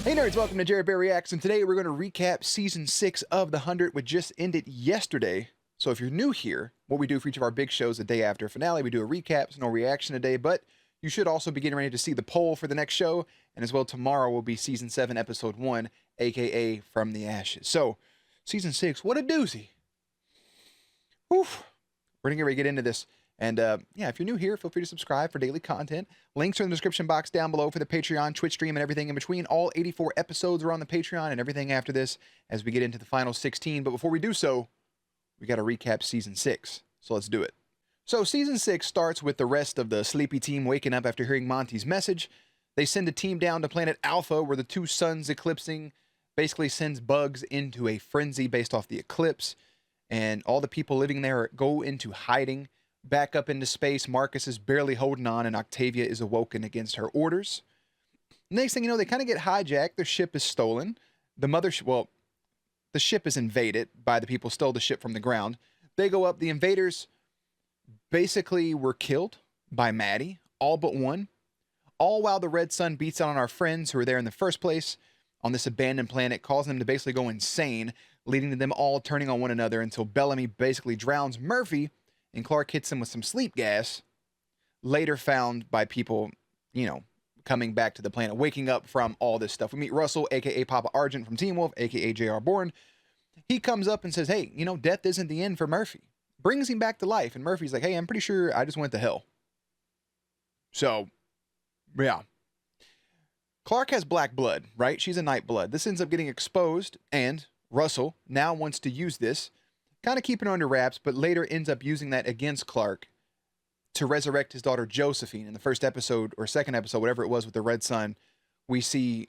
Hey nerds, welcome to Jared Bear Reacts, and today we're going to recap Season 6 of The 100, which just ended yesterday. So if you're new here, what we do for each of our big shows the day after finale, we do a recap, so no reaction today, but you should also be getting ready to see the poll for the next show, and as well tomorrow will be Season 7, Episode 1, aka From the Ashes. So, Season 6, what a doozy. Oof. We're going to get ready to get into this. And yeah, if you're new here, feel free to subscribe for daily content. Links are in the description box down below for the Patreon, Twitch stream, and everything in between. All 84 episodes are on the Patreon and everything after this as we get into the final 16. But before we do so, we got to recap Season 6. So let's do it. So Season 6 starts with the rest of the sleepy team waking up after hearing Monty's message. They send a team down to planet Alpha, where the two suns eclipsing basically sends bugs into a frenzy based off the eclipse. And all the people living there go into hiding. Back up into space, Marcus is barely holding on, and Octavia is awoken against her orders. Next thing you know, they kind of get hijacked. Their ship is stolen. The ship is invaded by the people who stole the ship from the ground. They go up. The invaders basically were killed by Maddie, all but one. All while the red sun beats out on our friends who were there in the first place on this abandoned planet, causing them to basically go insane, leading to them all turning on one another until Bellamy basically drowns Murphy, and Clark hits him with some sleep gas, later found by people, coming back to the planet, waking up from all this stuff. We meet Russell, a.k.a. Papa Argent from Teen Wolf, a.k.a. J.R. Bourne. He comes up and says, hey, death isn't the end for Murphy. Brings him back to life, and Murphy's like, hey, I'm pretty sure I just went to hell. So, yeah. Clark has black blood, right? She's a night blood. This ends up getting exposed, and Russell now wants to use this, kind of keeping it under wraps, but later ends up using that against Clark to resurrect his daughter Josephine. In the first episode, or second episode, whatever it was with the Red Sun, we see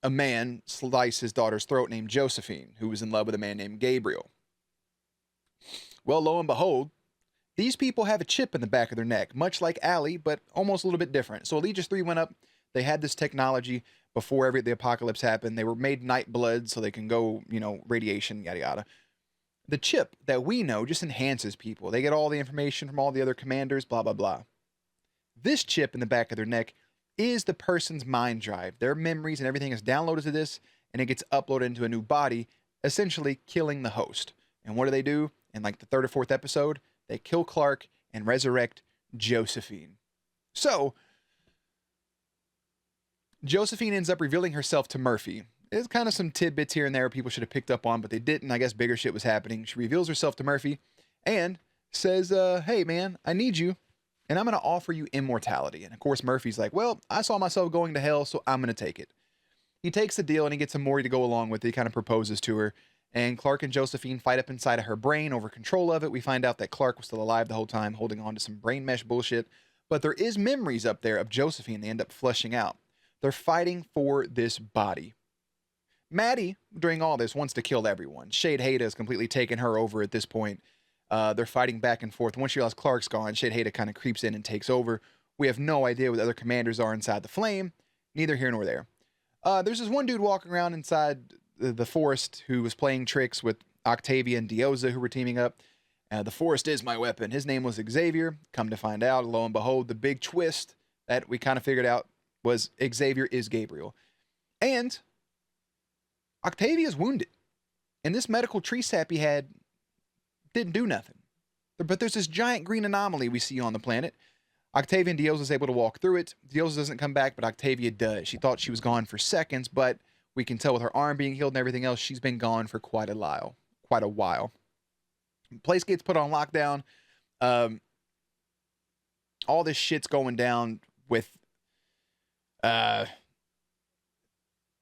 a man slice his daughter's throat named Josephine, who was in love with a man named Gabriel. Well, lo and behold, these people have a chip in the back of their neck, much like Allie, but almost a little bit different. So Aegis 3 went up. They had this technology before the apocalypse happened. They were made night blood so they can go, radiation, yada yada. The chip that we know just enhances people. They get all the information from all the other commanders, blah, blah, blah. This chip in the back of their neck is the person's mind drive. Their memories and everything is downloaded to this, and it gets uploaded into a new body, essentially killing the host. And what do they do? In like the third or fourth episode, they kill Clark and resurrect Josephine. So, Josephine ends up revealing herself to Murphy. There's kind of some tidbits here and there people should have picked up on, but they didn't. I guess bigger shit was happening. She reveals herself to Murphy and says, hey, man, I need you, and I'm going to offer you immortality. And, of course, Murphy's like, well, I saw myself going to hell, so I'm going to take it. He takes the deal, and he gets a Maury to go along with it. He kind of proposes to her, and Clark and Josephine fight up inside of her brain over control of it. We find out that Clark was still alive the whole time, holding on to some brain mesh bullshit, but there is memories up there of Josephine they end up flushing out. They're fighting for this body. Maddie, during all this, wants to kill everyone. Shade Haida has completely taken her over at this point. They're fighting back and forth. Once she realizes Clark's gone, Shade Haida kind of creeps in and takes over. We have no idea what the other commanders are inside the flame. Neither here nor there. There's this one dude walking around inside the forest who was playing tricks with Octavia and Dioza, who were teaming up. The forest is my weapon. His name was Xavier. Come to find out, lo and behold, the big twist that we kind of figured out was Xavier is Gabriel. And Octavia's wounded, and this medical tree sap he had didn't do nothing. But there's this giant green anomaly we see on the planet. Octavia and Dioza is able to walk through it. Dioza doesn't come back, but Octavia does. She thought she was gone for seconds, but we can tell with her arm being healed and everything else, she's been gone for quite a while. The place gets put on lockdown. All this shit's going down with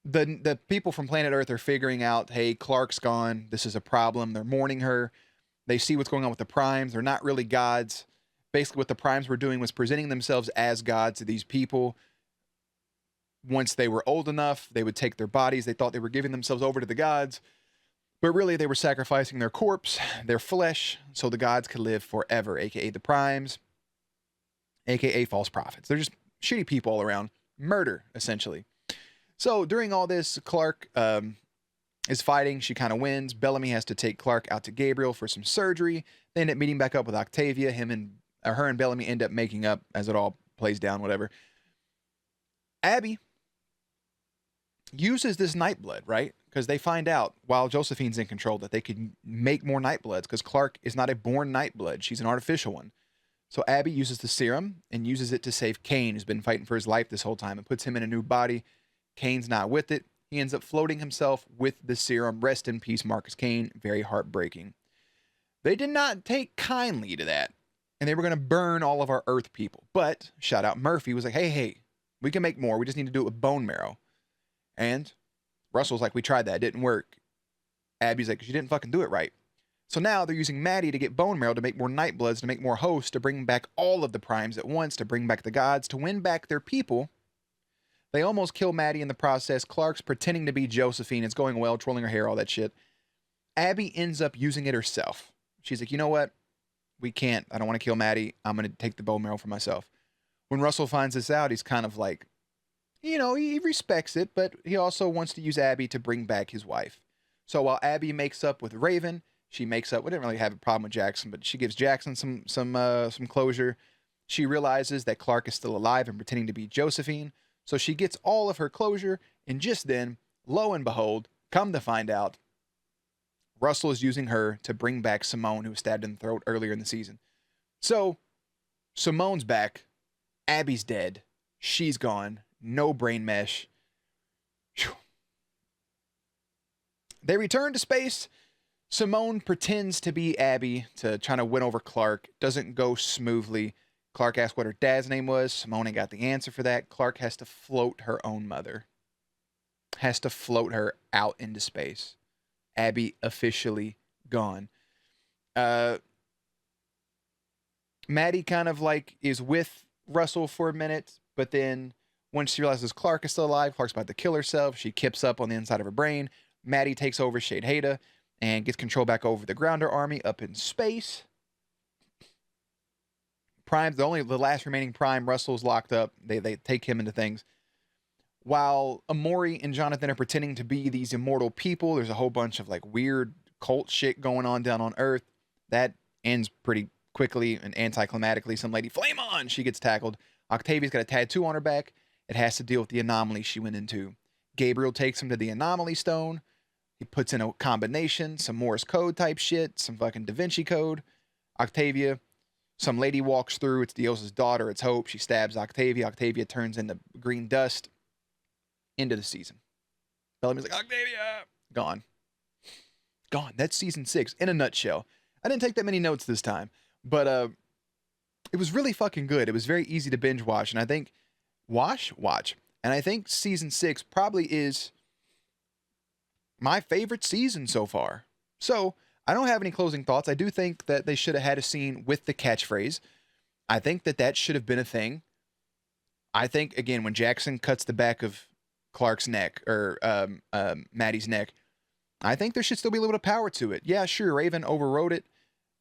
the people from planet Earth are figuring out, hey, Clark's gone. This is a problem. They're mourning her. They see what's going on with the primes. They're not really gods. Basically, what the primes were doing was presenting themselves as gods to these people. Once they were old enough, they would take their bodies. They thought they were giving themselves over to the gods, but really they were sacrificing their corpse, their flesh, so the gods could live forever, aka the primes, aka false prophets. They're just shitty people all around. Murder, essentially. So during all this, Clark is fighting. She kind of wins. Bellamy has to take Clark out to Gabriel for some surgery. They end up meeting back up with Octavia. Her and Bellamy end up making up as it all plays down, whatever. Abby uses this Nightblood, right? Because they find out while Josephine's in control that they can make more Nightbloods because Clark is not a born Nightblood. She's an artificial one. So Abby uses the serum and uses it to save Kane, who's been fighting for his life this whole time, and puts him in a new body. Kane's not with it. He ends up floating himself with the serum. Rest in peace, Marcus Kane. Very heartbreaking. They did not take kindly to that, and they were going to burn all of our Earth people. But, shout out Murphy, was like, hey, we can make more. We just need to do it with bone marrow. And Russell's like, we tried that. It didn't work. Abby's like, you didn't fucking do it right. So now they're using Maddie to get bone marrow, to make more Nightbloods, to make more hosts, to bring back all of the primes at once, to bring back the gods, to win back their people. They almost kill Maddie in the process. Clark's pretending to be Josephine. It's going well, twirling her hair, all that shit. Abby ends up using it herself. She's like, you know what? We can't. I don't want to kill Maddie. I'm going to take the bone marrow for myself. When Russell finds this out, he's kind of like, you know, he respects it, but he also wants to use Abby to bring back his wife. So while Abby makes up with Raven, she makes up. We didn't really have a problem with Jackson, but she gives Jackson some closure. She realizes that Clark is still alive and pretending to be Josephine. So she gets all of her closure, and just then, lo and behold, come to find out, Russell is using her to bring back Simone, who was stabbed in the throat earlier in the season. So Simone's back. Abby's dead. She's gone. No brain mesh. Whew. They return to space. Simone pretends to be Abby to try to win over Clark. Doesn't go smoothly. Clark asks what her dad's name was. Simone ain't got the answer for that. Clark has to float her own mother. Has to float her out into space. Abby officially gone. Maddie kind of like is with Russell for a minute, but then once she realizes Clark is still alive, Clark's about to kill herself. She kips up on the inside of her brain. Maddie takes over Shade Haida and gets control back over the Grounder army up in space. Prime, the last remaining Prime, Russell's locked up. They take him into things. While Amori and Jonathan are pretending to be these immortal people, there's a whole bunch of like weird cult shit going on down on Earth. That ends pretty quickly and anticlimactically. Some lady, flame on! She gets tackled. Octavia's got a tattoo on her back. It has to deal with the anomaly she went into. Gabriel takes him to the anomaly stone. He puts in a combination, some Morse code type shit, some fucking Da Vinci code. Octavia, some lady walks through. It's Dios's daughter. It's Hope. She stabs Octavia. Octavia turns into green dust. End of the season. Bellamy's like, Octavia! Gone. Gone. That's season 6 in a nutshell. I didn't take that many notes this time, but it was really fucking good. It was very easy to binge watch, and I think watch. And I think season 6 probably is my favorite season so far. So I don't have any closing thoughts. I do think that they should have had a scene with the catchphrase. I think that should have been a thing. I think, again, when Jackson cuts the back of Clark's neck, or Maddie's neck, I think there should still be a little bit of power to it. Yeah, sure, Raven overrode it.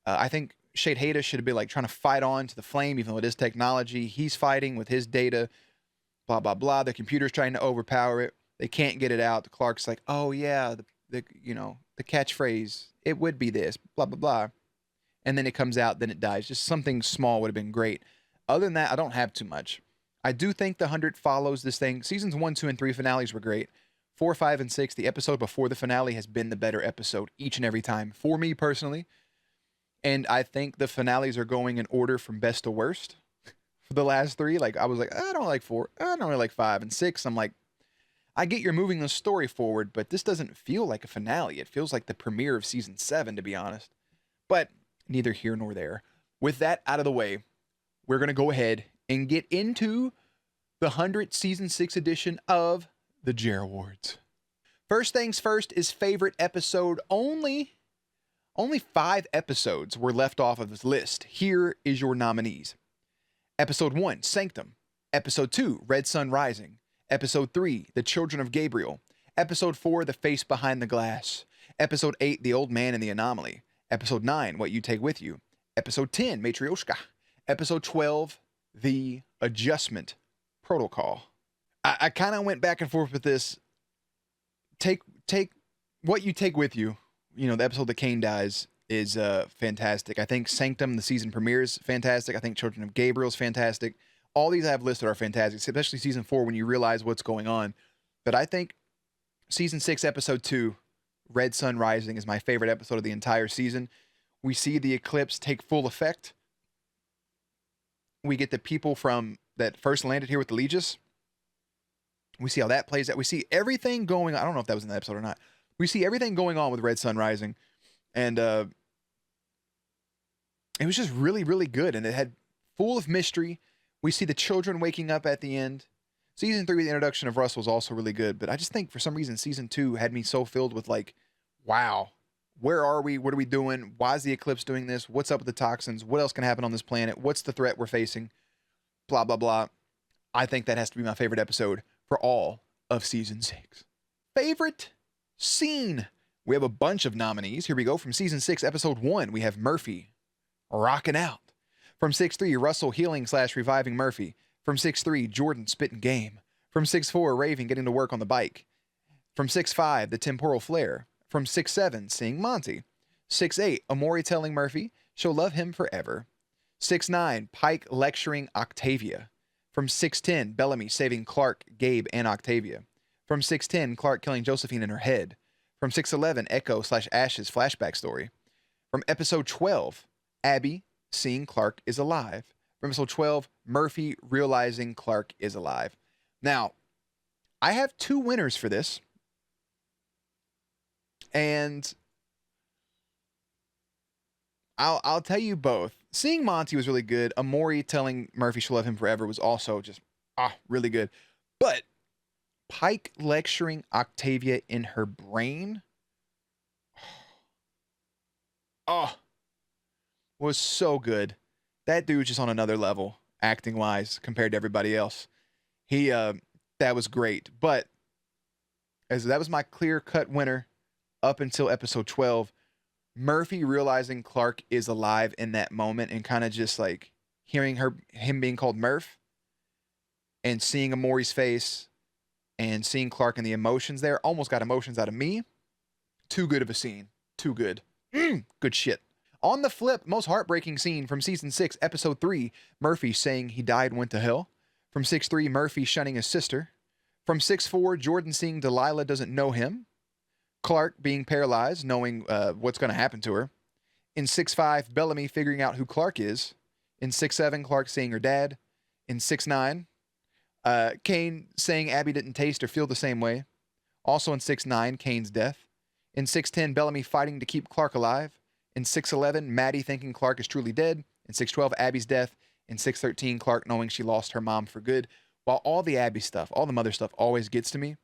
I think Shade Haida should have been like trying to fight on to the flame, even though it is technology. He's fighting with his data, blah, blah, blah. The computer's trying to overpower it. They can't get it out. Clark's like, oh yeah, the catchphrase, it would be this, blah, blah, blah. And then it comes out, then it dies. Just something small would have been great. Other than that, I don't have too much. I do think the 100 follows this thing. Seasons 1, 2, and 3 finales were great. 4, 5, and 6, the episode before the finale has been the better episode each and every time for me personally. And I think the finales are going in order from best to worst for the last 3. Like, I was like, I don't like 4. I don't really like 5 and 6. I'm like, I get you're moving the story forward, but this doesn't feel like a finale. It feels like the premiere of season 7, to be honest. But neither here nor there. With that out of the way, we're going to go ahead and get into the 100 season 6 edition of the JerAwards. First things first is favorite episode. Only 5 episodes were left off of this list. Here is your nominees. Episode 1, Sanctum. Episode 2, Red Sun Rising. Episode 3, The Children of Gabriel. Episode 4, The Face Behind the Glass. Episode 8, The Old Man and the Anomaly. Episode 9, What You Take With You. Episode 10, Matryoshka. Episode 12, The Adjustment Protocol. I kind of went back and forth with this. Take What You Take With You. You know, the episode that Kane dies is fantastic. I think Sanctum, the season premiere, is fantastic. I think Children of Gabriel is fantastic. All these I have listed are fantastic, especially season 4 when you realize what's going on. But I think Season 6, Episode 2, Red Sun Rising is my favorite episode of the entire season. We see the eclipse take full effect. We get the people from that first landed here with the Legis. We see how that plays out. We see everything going on. I don't know if that was in the episode or not. We see everything going on with Red Sun Rising. And it was just really, really good. And it had full of mystery. We see the children waking up at the end. Season 3, the introduction of Russ was also really good. But I just think for some reason, Season 2 had me so filled with like, wow, where are we? What are we doing? Why is the eclipse doing this? What's up with the toxins? What else can happen on this planet? What's the threat we're facing? Blah, blah, blah. I think that has to be my favorite episode for all of Season 6. Favorite scene. We have a bunch of nominees. Here we go. From Season 6, Episode 1, we have Murphy rocking out. From 6-3, Russell healing / reviving Murphy. From 6-3, Jordan spitting game. From 6-4, Raven getting to work on the bike. From 6-5, the temporal flare. From 6-7, seeing Monty. 6-8, Amori telling Murphy she'll love him forever. 6-9, Pike lecturing Octavia. From 6-10, Bellamy saving Clark, Gabe, and Octavia. From 6-10, Clark killing Josephine in her head. From 6-11, Echo / Ash's flashback story. From episode 12, Abby seeing Clark is alive. From episode 12, Murphy realizing Clark is alive. Now, I have 2 winners for this. And I'll tell you both. Seeing Monty was really good. Amori telling Murphy she'll love him forever was also just really good. But Pike lecturing Octavia in her brain was so good. That dude's just on another level, acting wise, compared to everybody else. That was great. But as that was my clear cut winner up until episode 12. Murphy realizing Clark is alive in that moment and kind of just like hearing him being called Murph and seeing Amori's face and seeing Clark and the emotions there almost got emotions out of me. Too good of a scene. Too good. Good shit. On the flip, most heartbreaking scene from season 6, episode 3, Murphy saying he died and went to hell. From 6-3, Murphy shunning his sister. From 6-4, Jordan seeing Delilah doesn't know him. Clark being paralyzed, knowing what's going to happen to her. In 6-5, Bellamy figuring out who Clark is. In 6-7, Clark seeing her dad. In 6-9, Kane saying Abby didn't taste or feel the same way. Also in 6-9, Kane's death. In 6-10, Bellamy fighting to keep Clark alive. In 6-11, Maddie thinking Clark is truly dead. In 6-12, Abby's death. In 6-13, Clark knowing she lost her mom for good. While all the Abby stuff, all the mother stuff always gets to me,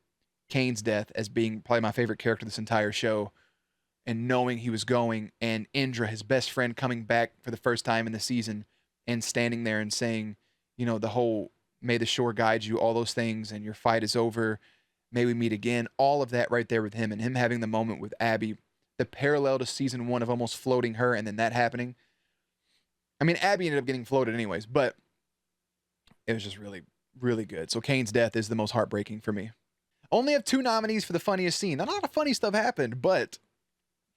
Kane's death as being probably my favorite character this entire show, and knowing he was going, and Indra, his best friend, coming back for the first time in the season and standing there and saying, you know, the whole, may the shore guide you, all those things, and your fight is over, may we meet again, all of that right there with him, and him having the moment with Abby, the parallel to season 1 of almost floating her and then that happening. I mean, Abby ended up getting floated anyways, but it was just really, really good. So Kane's death is the most heartbreaking for me. Only have 2 nominees for the funniest scene. Not a lot of funny stuff happened, but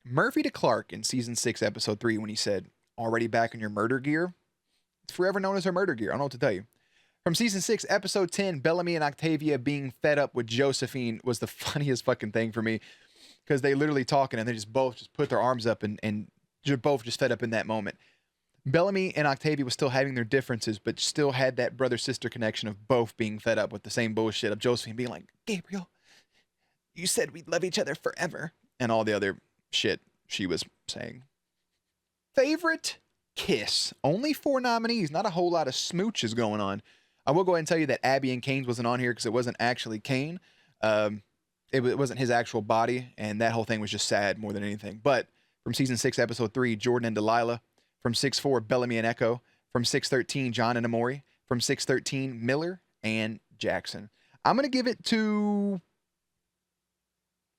Murphy to Clark in season 6, episode 3, when he said, already back in your murder gear? It's forever known as her murder gear. I don't know what to tell you. From season 6, episode 10, Bellamy and Octavia being fed up with Josephine was the funniest fucking thing for me, because they literally talking and they just both just put their arms up and you're both just fed up in that moment. Bellamy and Octavia was still having their differences, but still had that brother-sister connection of both being fed up with the same bullshit of Josephine being like, Gabriel, you said we'd love each other forever, and all the other shit she was saying. Favorite kiss. Only 4 nominees. Not a whole lot of smooches going on. I will go ahead and tell you that Abby and Kane's wasn't on here because it wasn't actually Kane. It wasn't his actual body, and that whole thing was just sad more than anything. But from season 6, episode 3, Jordan and Delilah. From 6-4, Bellamy and Echo. From 6-13, John and Amori. From 6-13, Miller and Jackson. I'm going to give it to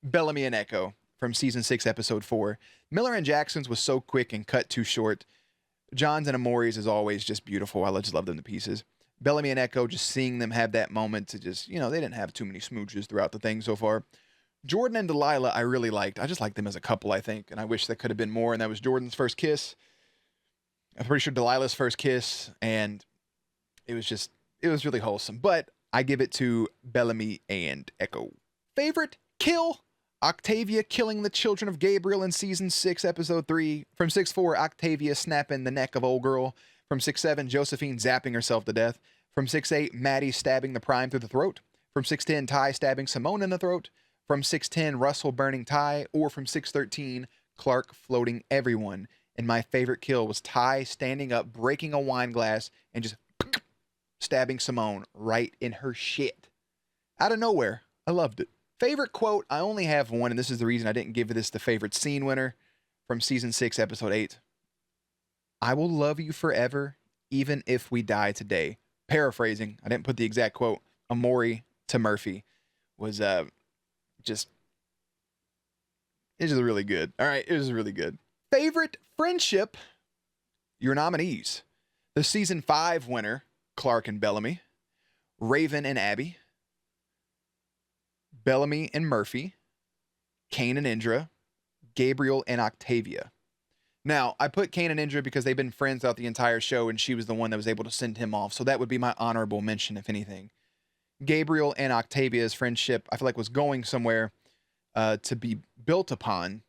Bellamy and Echo from season 6, episode 4. Miller and Jackson's was so quick and cut too short. John's and Amori's is always just beautiful. I just love them to pieces. Bellamy and Echo, just seeing them have that moment to just, you know, they didn't have too many smooches throughout the thing so far. Jordan and Delilah, I really liked. I just liked them as a couple, I think, and I wish that could have been more, and that was Jordan's first kiss. I'm pretty sure Delilah's first kiss, and it was really wholesome. But I give it to Bellamy and Echo. Favorite kill, Octavia killing the children of Gabriel in season 6, episode 3. From 6-4, Octavia snapping the neck of old girl. From 6-7, Josephine zapping herself to death. From 6-8, Maddie stabbing the Prime through the throat. From 6-10, Ty stabbing Simone in the throat. From 6-10, Russell burning Ty. Or from 6-13, Clark floating everyone. And my favorite kill was Ty standing up, breaking a wine glass, and just stabbing Simone right in her shit. Out of nowhere. I loved it. Favorite quote, I only have one, and this is the reason I didn't give this the favorite scene winner from season 6, episode 8. I will love you forever, even if we die today. Paraphrasing, I didn't put the exact quote. Amori to Murphy was it's just really good. All right, it was really good. Favorite friendship, your nominees. The season 5 winner, Clark and Bellamy. Raven and Abby. Bellamy and Murphy. Kane and Indra. Gabriel and Octavia. Now, I put Kane and Indra because they've been friends throughout the entire show, and she was the one that was able to send him off. So that would be my honorable mention, if anything. Gabriel and Octavia's friendship, I feel like, was going somewhere to be built upon.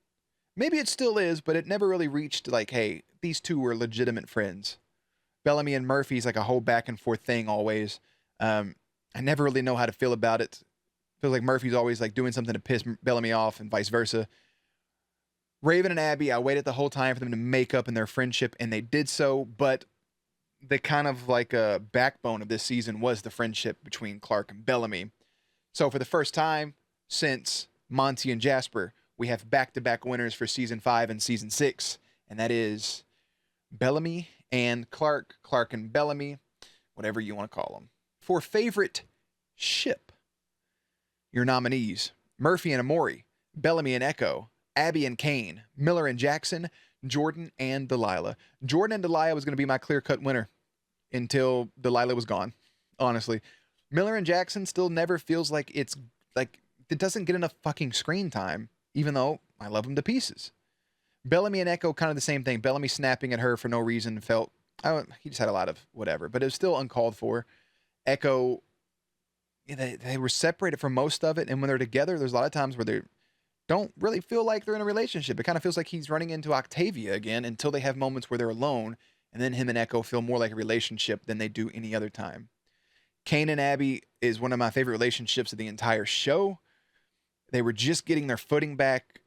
Maybe it still is, but it never really reached, like, hey, these two were legitimate friends. Bellamy and Murphy's like a whole back and forth thing always. I never really know how to feel about it. Feels like Murphy's always like doing something to piss Bellamy off and vice versa. Raven and Abby, I waited the whole time for them to make up in their friendship, and they did so, but the kind of like a backbone of this season was the friendship between Clark and Bellamy. So for the first time since Monty and Jasper, we have back-to-back winners for season 5 and season 6, and that is Bellamy and Clark, Clark and Bellamy, whatever you want to call them. For favorite ship, your nominees: Murphy and Amori, Bellamy and Echo, Abby and Kane, Miller and Jackson, Jordan and Delilah. Jordan and Delilah was going to be my clear-cut winner until Delilah was gone, honestly. Miller and Jackson still never feels like it's, like, it doesn't get enough fucking screen time, even though I love them to pieces. Bellamy and Echo, kind of the same thing. Bellamy snapping at her for no reason felt, he just had a lot of whatever, but it was still uncalled for. Echo, they were separated for most of it, and when they're together, there's a lot of times where they don't really feel like they're in a relationship. It kind of feels like he's running into Octavia again until they have moments where they're alone, and then him and Echo feel more like a relationship than they do any other time. Kane and Abby is one of my favorite relationships of the entire show. They were just getting their footing back.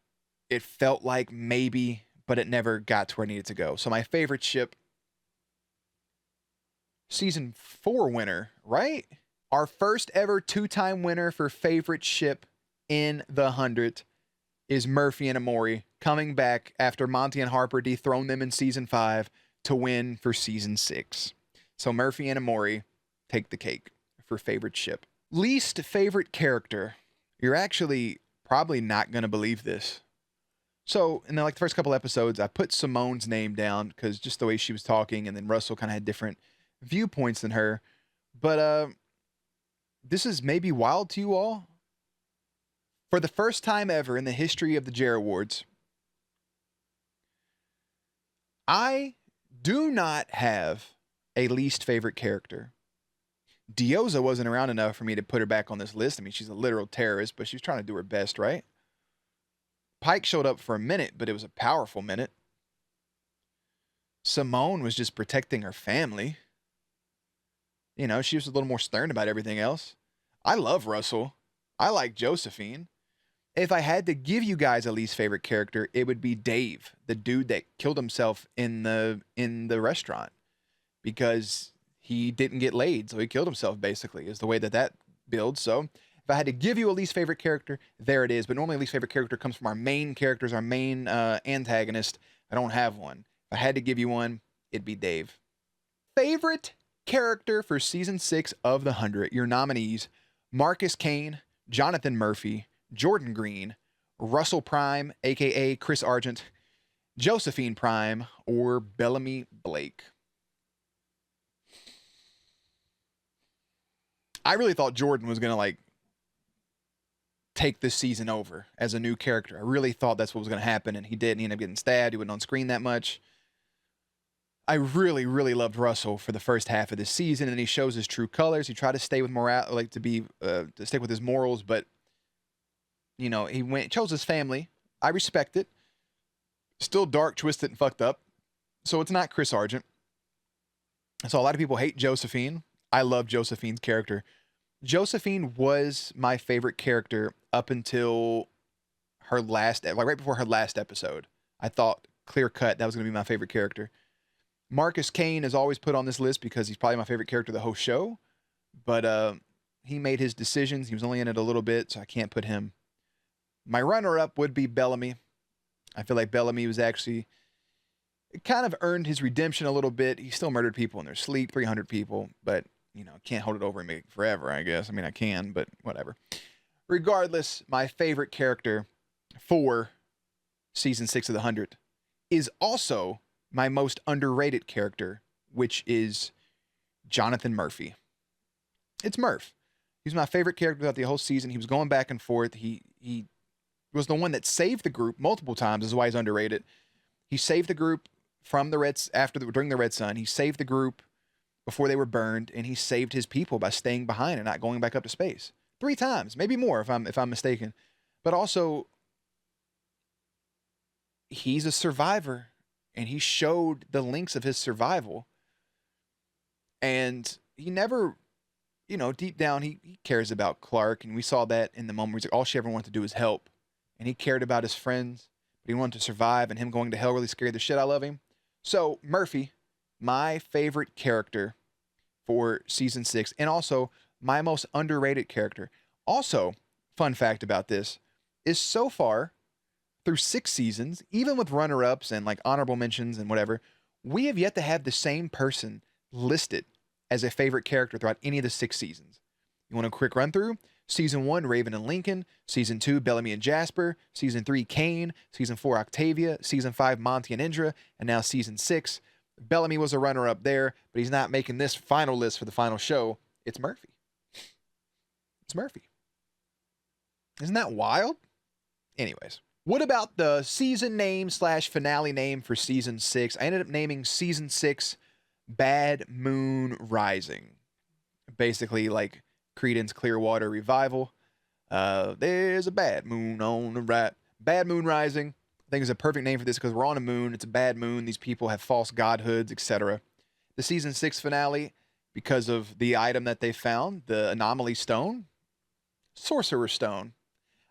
It felt like maybe, but it never got to where it needed to go. So my favorite ship, season 4 winner, right? Our first ever 2-time winner for favorite ship in the 100 is Murphy and Amori, coming back after Monty and Harper dethroned them in season 5 to win for season 6. So Murphy and Amori take the cake for favorite ship. Least favorite character. You're actually probably not going to believe this. So in the first couple episodes, I put Simone's name down because just the way she was talking, and then Russell kind of had different viewpoints than her. But this is maybe wild to you all. For the first time ever in the history of the JerAwards, I do not have a least favorite character. Dioza wasn't around enough for me to put her back on this list. I mean, she's a literal terrorist, but she was trying to do her best, right? Pike showed up for a minute, but it was a powerful minute. Simone was just protecting her family. You know, she was a little more stern about everything else. I love Russell. I like Josephine. If I had to give you guys a least favorite character, it would be Dave, the dude that killed himself in the restaurant because he didn't get laid, so he killed himself, basically, is the way that builds. So if I had to give you a least favorite character, there it is. But normally a least favorite character comes from our main characters, our main antagonist. I don't have one. If I had to give you one, it'd be Dave. Favorite character for season 6 of The 100. Your nominees: Marcus Kane, Jonathan Murphy, Jordan Green, Russell Prime, a.k.a. Chris Argent, Josephine Prime, or Bellamy Blake. I really thought Jordan was going to, take this season over as a new character. I really thought that's what was going to happen, and he didn't. He ended up getting stabbed. He wasn't on screen that much. I really, really loved Russell for the first half of this season, and he shows his true colors. He tried to stay with to stick with his morals, but You know, chose his family. I respect it. Still dark, twisted, and fucked up. So it's not Chris Argent. So a lot of people hate Josephine. I love Josephine's character. Josephine was my favorite character up until her last, like right before her last episode. I thought clear cut that was going to be my favorite character. Marcus Kane is always put on this list because he's probably my favorite character of the whole show. But he made his decisions. He was only in it a little bit, so I can't put him. My runner-up would be Bellamy. I feel like Bellamy was actually kind of earned his redemption a little bit. He still murdered people in their sleep, 300 people, but, you know, can't hold it over me forever, I guess. I mean, I can, but whatever. Regardless, my favorite character for season 6 of the 100 is also my most underrated character, which is Jonathan Murphy. It's Murph. He's my favorite character throughout the whole season. He was going back and forth. He was the one that saved the group multiple times. This is why he's underrated. He saved the group from the Reds during the Red Sun. He saved the group before they were burned, and he saved his people by staying behind and not going back up to space 3 times, maybe more if I'm mistaken. But also, he's a survivor, and he showed the links of his survival. And he never, you know, deep down, he cares about Clark, and we saw that in the moment where he's like, all she ever wanted to do is help. And he cared about his friends, but he wanted to survive, and him going to hell really scared the shit out of him. So, Murphy, my favorite character for season 6, and also my most underrated character. Also, fun fact about this, is so far, through 6 seasons, even with runner-ups and like honorable mentions and whatever, we have yet to have the same person listed as a favorite character throughout any of the 6 seasons. You want a quick run through? Season 1, Raven and Lincoln. Season 2, Bellamy and Jasper. Season 3, Kane. Season 4, Octavia. Season 5, Monty and Indra. And now Season 6, Bellamy was a runner-up there, but he's not making this final list for the final show. It's Murphy. It's Murphy. Isn't that wild? Anyways, what about the season name / finale name for Season 6? I ended up naming Season 6 Bad Moon Rising. Basically, like Creedence Clearwater Revival. There's a bad moon on the right. Bad Moon Rising. I think it's a perfect name for this because we're on a moon. It's a bad moon. These people have false godhoods, etc. The season 6 finale, because of the item that they found, the anomaly stone, sorcerer stone.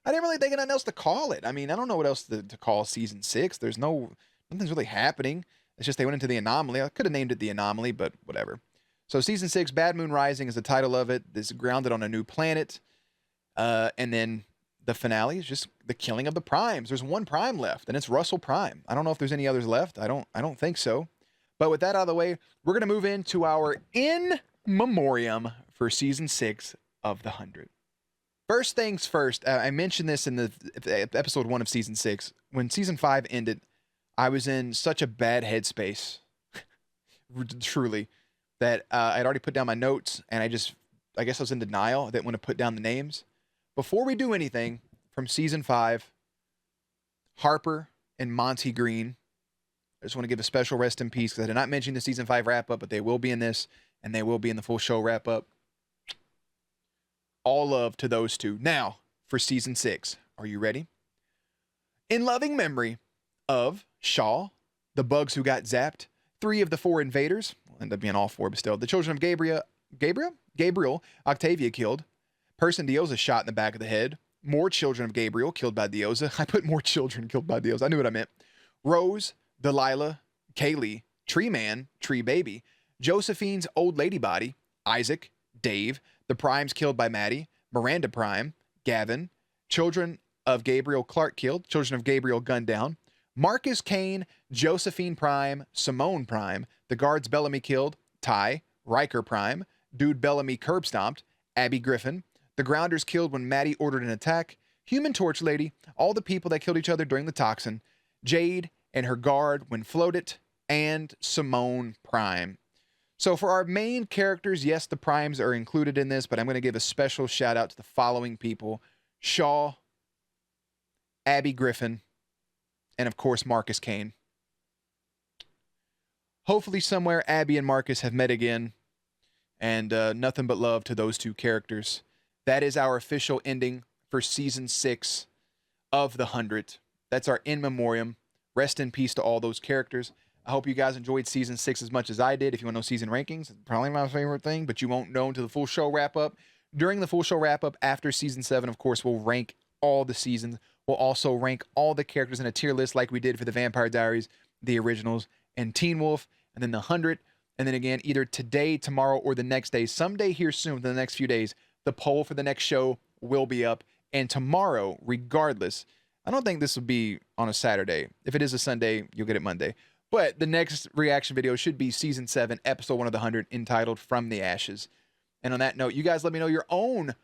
I didn't really think of nothing else to call it. I mean, I don't know what else to call season 6. Nothing's really happening. It's just they went into the anomaly. I could have named it the anomaly, but whatever. So season 6, Bad Moon Rising is the title of it. It's grounded on a new planet. And then the finale is just the killing of the primes. There's one prime left, and it's Russell Prime. I don't know if there's any others left. I don't think so. But with that out of the way, we're going to move into our in memoriam for season 6 of the 100. First things first, I mentioned this in the episode 1 of season 6. When season 5 ended, I was in such a bad headspace, truly, that I'd already put down my notes, and I guess I was in denial. I didn't want to put down the names. Before we do anything from season 5, Harper and Monty Green, I just want to give a special rest in peace because I did not mention the season 5 wrap-up, but they will be in this, and they will be in the full show wrap-up. All love to those two. Now, for season 6, are you ready? In loving memory of Shaw, the bugs who got zapped, 3 of the 4 invaders, will end up being all 4, but still, the children of Gabriel, Octavia killed, Person Dioza shot in the back of the head, more children of Gabriel killed by Dioza. I put more children killed by Dioza. I knew what I meant. Rose, Delilah, Kaylee, Tree Man, Tree Baby, Josephine's old lady body, Isaac, Dave, the Primes killed by Maddie, Miranda Prime, Gavin, children of Gabriel Clark killed, children of Gabriel gunned down, Marcus Kane, Josephine Prime, Simone Prime, the guards Bellamy killed, Ty, Riker Prime, Dude Bellamy curb stomped, Abby Griffin, the Grounders killed when Maddie ordered an attack, Human Torch Lady, all the people that killed each other during the toxin, Jade and her guard when floated, and Simone Prime. So for our main characters, yes, the Primes are included in this, but I'm going to give a special shout out to the following people: Shaw, Abby Griffin, and of course Marcus Kane. Hopefully somewhere Abby and Marcus have met again, and nothing but love to those 2 characters. That is our official ending for season 6 of the 100. That's our in memoriam. Rest in peace to all those characters. I hope you guys enjoyed season 6 as much as I did. If you want to know season rankings, it's probably my favorite thing, but you won't know until the full show wrap up. During the full show wrap up after season 7, of course, we'll rank all the seasons. We'll also rank all the characters in a tier list like we did for the Vampire Diaries, the originals, and Teen Wolf, and then the 100. And then again, either today, tomorrow, or the next day, someday here soon, within the next few days, the poll for the next show will be up. And tomorrow, regardless, I don't think this will be on a Saturday. If it is a Sunday, you'll get it Monday. But the next reaction video should be Season 7, Episode 1 of the 100, entitled From the Ashes. And on that note, you guys let me know your own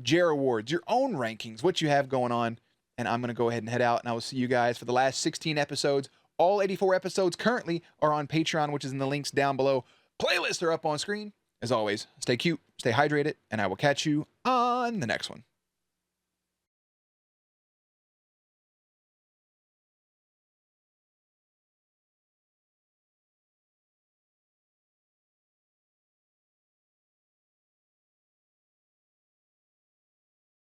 JerAwards, your own rankings, what you have going on. And I'm going to go ahead and head out, and I will see you guys for the last 16 episodes. All 84 episodes currently are on Patreon, which is in the links down below. Playlists are up on screen. As always, stay cute, stay hydrated, and I will catch you on the next one.